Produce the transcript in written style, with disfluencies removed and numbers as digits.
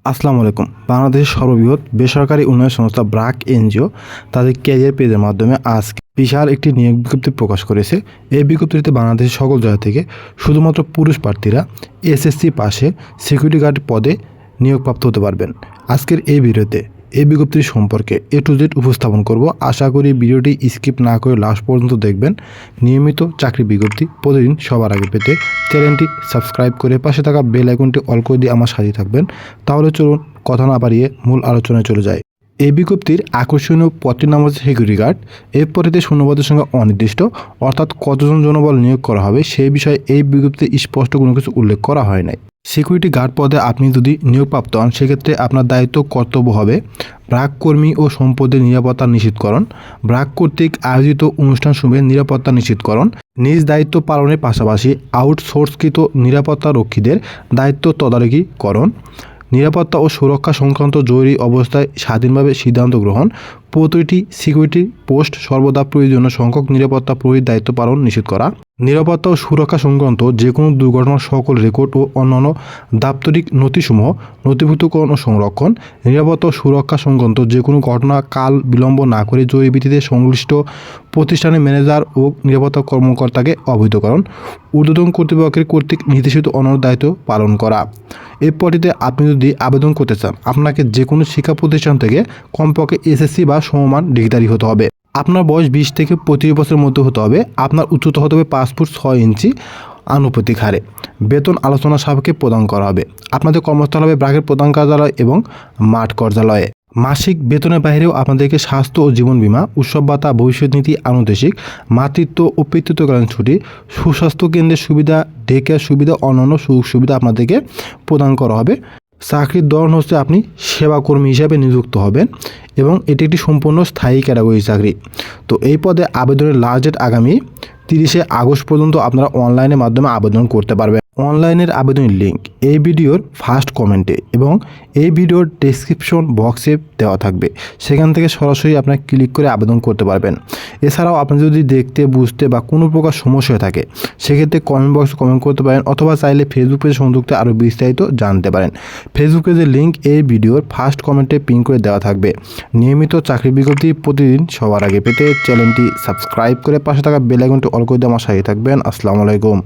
আসসালামু আলাইকুম। বাংলাদেশের সর্ববৃহৎ বেসরকারি উন্নয়ন সংস্থা ব্র্যাক এনজিও তাদের ক্যারিয়ার পেজের মাধ্যমে আজ বিশাল একটি নিয়োগ বিজ্ঞপ্তি প্রকাশ করেছে। এই বিজ্ঞপ্তিতে বাংলাদেশের সকল জায়গা থেকে শুধুমাত্র পুরুষ প্রার্থীরা এসএসসি পাশে সিকিউরিটি গার্ড পদে নিয়োগপ্রাপ্ত হতে পারবেন। আজকের এই ভিডিওতে এই বিজ্ঞপ্তি সম্পর্কে A to Z উপস্থাপন করব। আশা করি ভিডিওটি স্কিপ না করে লাস্ট পর্যন্ত দেখবেন। নিয়মিত চাকরি বিজ্ঞপ্তি প্রতিদিন সবার আগে পেতে চ্যানেলটি সাবস্ক্রাইব করে পাশে থাকা বেল আইকনটি অল করে দিয়ে আমার সাথে থাকবেন। তাহলে চলুন কথা না বাড়িয়ে মূল আলোচনায় চলে যায়। এই বিজ্ঞপ্তির আকর্ষণীয় পদটির নাম হচ্ছে সিকিউরিটি গার্ড। এর পরেতে শূন্যপদের সংখ্যা অনির্দিষ্ট, অর্থাৎ কতজন জনবল নিয়োগ করা হবে সেই বিষয়ে এই বিজ্ঞপ্তিতে স্পষ্ট কোনো কিছু উল্লেখ করা হয় নাই। সিকিউরিটি গার্ড পদে আপনি যদি নিয়োগপ্রাপ্ত হন সেক্ষেত্রে আপনার দায়িত্ব কর্তব্য হবে ব্র্যাক কর্মী ও সম্পদের নিরাপত্তা নিশ্চিতকরণ, ব্র্যাক কর্তৃক আয়োজিত অনুষ্ঠানসমূহের নিরাপত্তা নিশ্চিতকরণ, নিজ দায়িত্ব পালনের পাশাপাশি আউটসোর্সকৃত নিরাপত্তা রক্ষীদের দায়িত্ব তদারকিকরণ, নিরাপত্তা ও সুরক্ষা সংক্রান্ত জরুরি অবস্থায় স্বাধীনভাবে সিদ্ধান্ত গ্রহণ, প্রতিটি সিকিউরিটি পোস্ট সর্বদা প্রয়োজনীয় সংখ্যক নিরাপত্তা প্রহরীর দায়িত্ব পালন নিশ্চিত করা, নিরাপত্তা ও সুরক্ষা সংক্রান্ত যে কোনো দুর্ঘটনার সকল রেকর্ড ও অন্যান্য দাপ্তরিক নথিসমূহ নথিভুক্তকরণ ও সংরক্ষণ, নিরাপত্তা ও সুরক্ষা সংক্রান্ত যে কোনো ঘটনা কাল বিলম্ব না করে জরুরি ভিত্তিতে সংশ্লিষ্ট প্রতিষ্ঠানের ম্যানেজার ও নিরাপত্তা কর্মকর্তাকে অবহিতকরণ, ঊর্ধ্বতন কর্তৃপক্ষের কর্তৃক নির্দেশিত অন্যান্য দায়িত্ব পালন করা। এই পদটিতে আপনি যদি আবেদন করতে চান আপনাকে যে কোনো শিক্ষা প্রতিষ্ঠান থেকে কমপক্ষে এসএসসি বা সমমান ডিগ্রিধারী হতে হবে। আপনার বয়স 20 থেকে 35 বছরের মধ্যে হতে হবে। আপনার উচ্চতা হতে হবে 5 ফুট 6 ইঞ্চি আনুপাতিক হারে। বেতন আলোচনা সাপেক্ষে প্রদান করা হবে। আপনাদের কর্মস্থল হবে ব্র্যাকের প্রধান কার্যালয় এবং মাঠ কার্যালয়ে। মাসিক বেতনের বাইরেও আপনাদেরকে স্বাস্থ্য ও জীবন বীমা, উৎসব ভাতা, ভবিষ্যৎ নীতি, আনুদেশিক, মাতৃত্ব ও পিতৃত্বকালীন ছুটি, সুস্বাস্থ্য কেন্দ্রের সুবিধা, ডে কেয়ার সুবিধা, অন্যান্য সুযোগ সুবিধা আপনাদেরকে প্রদান করা হবে। চাকরির ধরন হচ্ছে আপনি সেবাকর্মী হিসাবে নিযুক্ত হবেন এবং এটি একটি সম্পূর্ণ স্থায়ী ক্যাটাগরি চাকরি। তো এই পদে আবেদনের লাস্ট ডেট আগামী 30শে আগস্ট পর্যন্ত আপনারা অনলাইনের মাধ্যমে আবেদন করতে পারবেন। অনলাইনের আবেদনের লিঙ্ক এই ভিডিওর ফার্স্ট কমেন্টে এবং এই ভিডিওর ডেসক্রিপশন বক্সে দেওয়া থাকবে, সেখান থেকে সরাসরি আপনারা ক্লিক করে আবেদন করতে পারবেন। এছাড়াও আপনি যদি দেখতে বুঝতে বা কোনো প্রকার সমস্যা হয়ে থাকে সেক্ষেত্রে কমেন্ট বক্সে কমেন্ট করতে পারেন, অথবা চাইলে ফেসবুক পেজে সংযুক্ত আরও বিস্তারিত জানতে পারেন। ফেসবুক পেজের লিঙ্ক এই ভিডিওর ফার্স্ট কমেন্টে পিন করে দেওয়া থাকবে। নিয়মিত চাকরি বিজ্ঞপ্তি প্রতিদিন সবার আগে পেতে চ্যানেলটি সাবস্ক্রাইব করে পাশে থাকা বেল আইকনটি অল করে দিয়ে আমার সাথে থাকবেন। আসসালামু আলাইকুম।